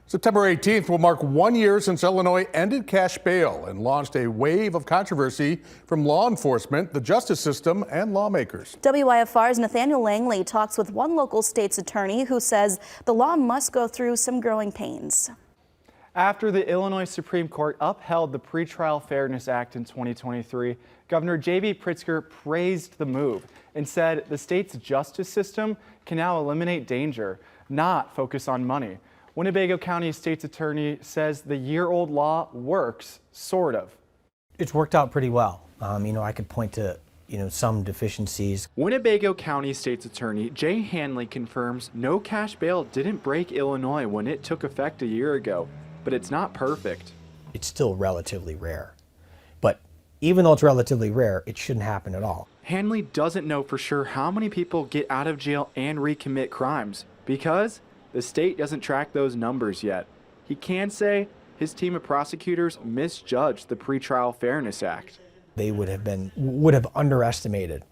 September 18th will mark 1 year since Illinois ended cash bail and launched a wave of controversy from law enforcement, the justice system, and lawmakers. WYFR's Nathaniel Langley talks with one local state's attorney who says the law must go through some growing pains. After the Illinois Supreme Court upheld the Pretrial Fairness Act in 2023, Governor J.B. Pritzker praised the move and said the state's justice system can now eliminate danger, not focus on money. Winnebago County State's Attorney says the year-old law works, sort of. It's worked out pretty well. I could point to, some deficiencies. Winnebago County State's Attorney Jay Hanley confirms no cash bail didn't break Illinois when it took effect a year ago, but it's not perfect. It's still relatively rare. But even though it's relatively rare, it shouldn't happen at all. Hanley doesn't know for sure how many people get out of jail and recommit crimes because the state doesn't track those numbers yet. He can say his team of prosecutors misjudged the Pretrial Fairness Act. They would have underestimated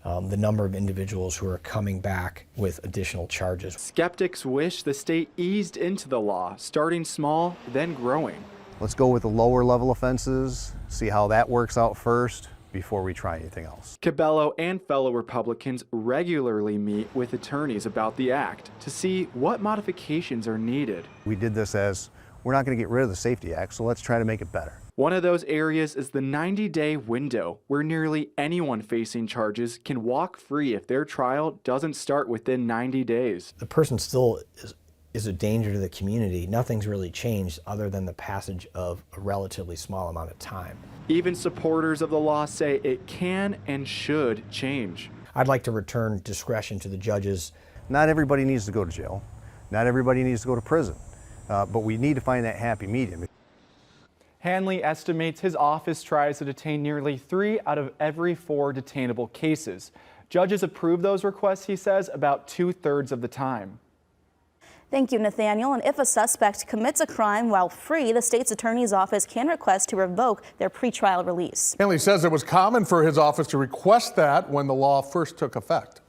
the number of individuals who are coming back with additional charges. Skeptics wish the state eased into the law, starting small, then growing. Let's go with the lower level offenses, see how that works out first before we try anything else. Cabello and fellow Republicans regularly meet with attorneys about the act to see what modifications are needed. We did this as, we're not going to get rid of the Safety Act, so let's try to make it better. One of those areas is the 90-day window, where nearly anyone facing charges can walk free if their trial doesn't start within 90 days. The person still is a danger to the community. Nothing's really changed other than the passage of a relatively small amount of time. Even supporters of the law say it can and should change. I'd like to return discretion to the judges. Not everybody needs to go to jail. Not everybody needs to go to prison. But we need to find that happy medium. Hanley estimates his office tries to detain nearly 3 out of every 4 detainable cases. Judges approve those requests, he says, about 2/3 of the time. Thank you, Nathaniel. And if a suspect commits a crime while free, the state's attorney's office can request to revoke their pretrial release. Hanley says it was common for his office to request that when the law first took effect.